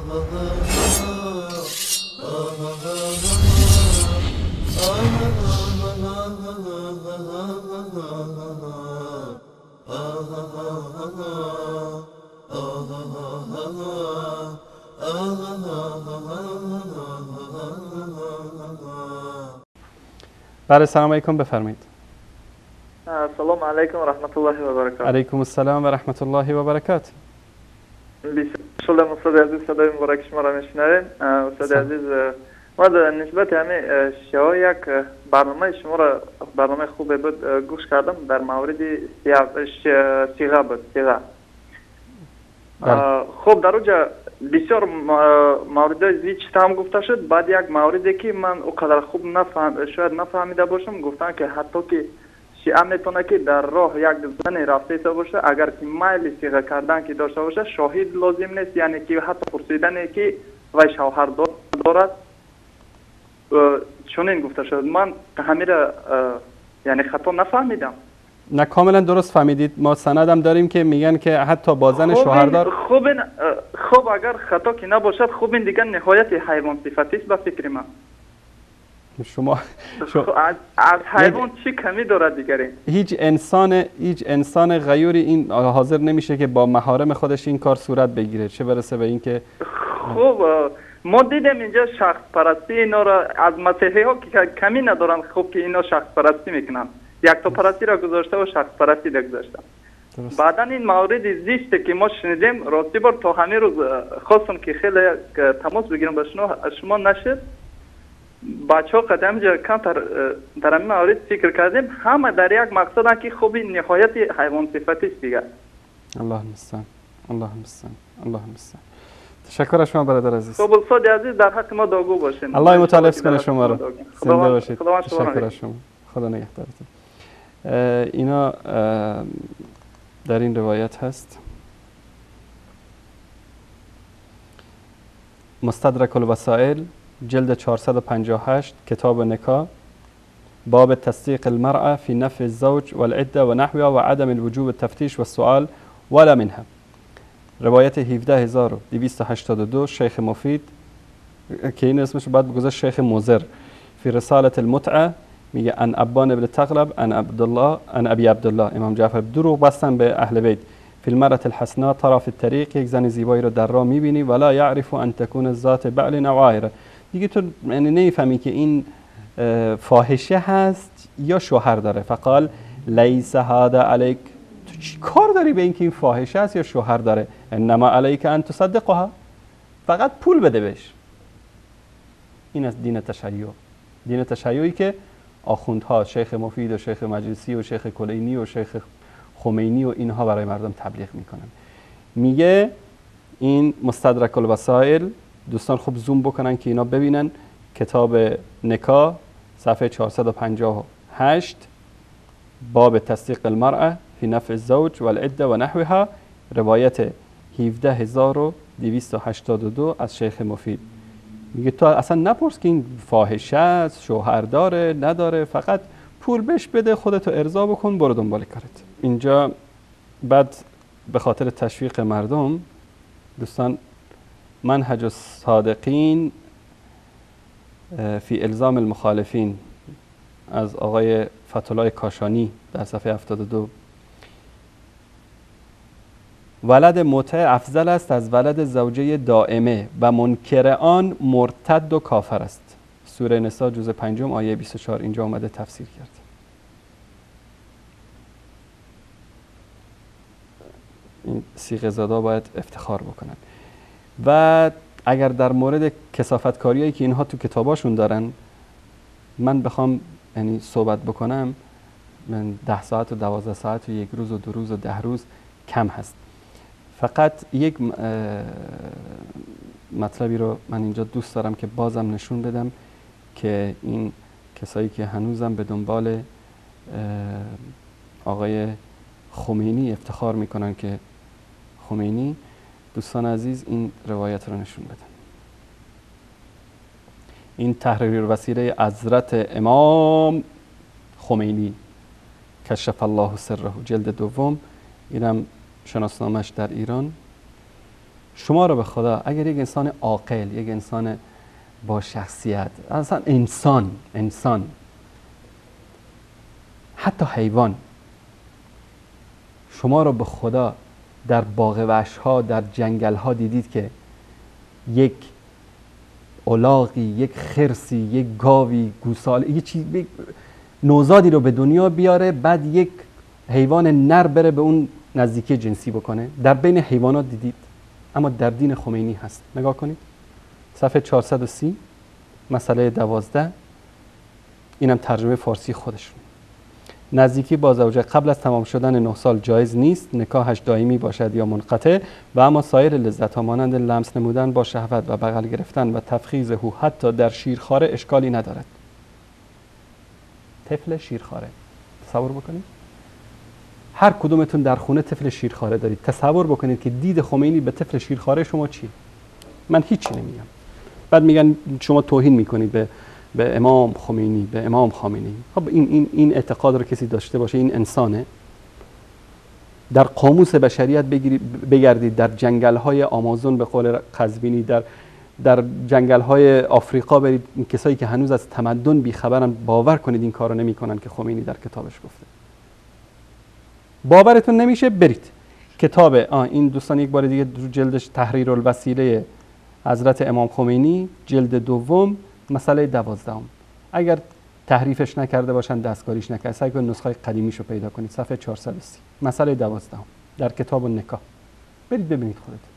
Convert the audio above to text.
بله سلام علیکم بفرمایید. سلام علیکم و رحمت الله و برکاته. علیکم السلام و رحمت الله و برکاته. بسیار استاد عزیز صدای مبارک شما را میشنویم. استاد عزیز ما در نسبت همین شما یک برنامه شما را برنامه خوبی بود گوش کردم در مورد صیغه بود صیغه. خب در اونجا بسیار موردهای زیچ هم گفته شد. بعد یک موردی که من اونقدر خوب شاید نفهمیده باشم گفتن که حتی که شیعه میتونه که در راه یک زن رفته باشه اگر که میل صیغه کردن که داشته باشه شاهد لازم نیست، یعنی که حتی پرسیدن که وی شوهر دارد چنین گفته شد. من همین را یعنی خطا نفهمیدم. نه کاملا درست فهمیدید. ما سندم داریم که میگن که حتی با زن شوهردار خب اگر خطا که نباشد خب این دیگه نهایت حیوان صفتی است به فکر من. شما از حیوان چی کمی دارد دیگری؟ هیچ انسان غیوری این حاضر نمیشه که با محارم خودش این کار صورت بگیره، چه برسه به این که خب ما دیدم اینجا شخص پرستی اینا را از مسیحی ها که کمی ندارن. خب که اینا شخص پرستی میکنن، یک تا پرستی را گذاشته و شخص پرستی را گذاشته. بعدا این مورد زیسته که ما شنیدیم راستی بار تا همین روز خواستم که خیلی تماس بگیرم با شما نشد. بچه ها قدم جا کم در همین مورد فکر کردیم همه در یک مقصد که خوبی نهایت حیوان صفتی است دیگه. الله المستعان الله المستعان الله المستعان. تشکر شما برادر عزیز. خب استاد عزیز در حق ما دعا باشین. الله متعالف کنه شما رو. زنده باشید. تشکر شما. خدا نگهدارتون. اینا در این روایت هست. مستدرک الوسائل جلد 458 کتاب نکاح باب تصدیق المرأة في نفي الزوج والعدة ونحوها وعدم الوجوب التفتيش والسؤال ولا منها. روایت 17282 شیخ مفید که این اسمش بعد بگذاشت شیخ موزر فی رسالة المتعه میگه ان ابان ابن تغلب ان ابی عبدالله امام جعفر دروغ بستن به اهل بیت. فی المرأة الحسناء طرف الطریق یک زن زیبایی رو در راه میبینی ولا یعرف ان تكون ذات بعل او عایره. دیگه تو یعنی نمیفهمی که این فاحشه هست یا شوهر داره. فقال لیس هذا علیک، تو چی کار داری به اینکه این فاحشه است یا شوهر داره؟ انما علیک ان تصدقها، فقط پول بده بهش. این از دین تشیع. دین تشیعی که آخوندها شیخ مفید و شیخ مجلسی و شیخ کلینی و شیخ خمینی و اینها برای مردم تبلیغ میکنن. میگه این مستدرک الوسائل، دوستان خوب زوم بکنن که اینا ببینن، کتاب نکاح صفحه 458 باب تصدیق المرأة فی نفع الزوج والعده و نحوها روایت 17282 از شیخ مفید. میگه تو اصلا نپرس که این فاحشه است، شوهر داره نداره، فقط پول بهش بده، خودتو ارضا بکن، برو دنبال کارت. اینجا بعد به خاطر تشویق مردم دوستان منهج الصادقین فی الزام المخالفین از آقای فتح‌الله کاشانی در صفحه 72 ولد مطیع افضل است از ولد زوجه دائمه و منکر آن مرتد و کافر است. سوره نساء جزء 5 آیه 24 اینجا اومده تفسیر کرد. این صیغه زادا باید افتخار بکنن. و اگر در مورد کثافتکاریایی که اینها تو کتاباشون دارن من بخوام یعنی صحبت بکنم، من 10 ساعت و 12 ساعت و 1 روز و 2 روز و 10 روز کم هست. فقط یک مطلبی رو من اینجا دوست دارم که بازم نشون بدم که این کسایی که هنوزم به دنبال آقای خمینی افتخار میکنن که خمینی، دوستان عزیز این روایت رو نشون بدن. این تحریر وسیله حضرت امام خمینی کشف الله سره جلد 2 اینم شناسنامش در ایران شما رو به خدا اگر یک انسان عاقل، یک انسان با شخصیت، اصلا انسان حتی حیوان، شما رو به خدا در باغ وحش ها، در جنگل ها دیدید که یک الاغی، یک خرسی، یک گاوی، گوساله، یک چیز نوزادی رو به دنیا بیاره، بعد یک حیوان نر بره به اون نزدیکی جنسی بکنه؟ در بین حیوانات دیدید، اما در دین خمینی هست. نگاه کنید صفحه 430 مسئله 12، اینم ترجمه فارسی خودشون. نزدیکی با زوجه قبل از تمام شدن 9 سال جایز نیست، نکاحش دائمی باشد یا منقطع، و اما سایر لذت ها مانند لمس نمودن با شهوت و بغل گرفتن و تفخیذ او حتی در شیرخواره اشکالی ندارد. طفل شیرخواره، تصور بکنید هر کدومتون در خونه طفل شیرخواره دارید. تصور بکنید که دید خمینی به طفل شیرخواره شما چیه؟ من هیچی نمیگم. بعد میگن شما توهین میکنید به امام خمینی، به امام خامنه‌ای. خب این اعتقاد رو کسی داشته باشه، این انسانه. در قاموس بشریت بگردید، در جنگل‌های آمازون به قول قزوینی، در جنگل‌های آفریقا برید، این کسایی که هنوز از تمدن بی‌خبرن، باور کنید این کارو نمی‌کنن که خمینی در کتابش گفته. باورتون نمیشه برید کتاب این دوستان یک بار دیگه جلدش تحریر الوسیله حضرت امام خمینی، جلد دوم، مسئله 12. اگر تحریفش نکرده باشن، دستکاریش نکرده، سعی کنید نسخه قدیمیشو پیدا کنید، صفحه 430 مسئله 12 در کتاب النکاح. برید ببینید خودتون.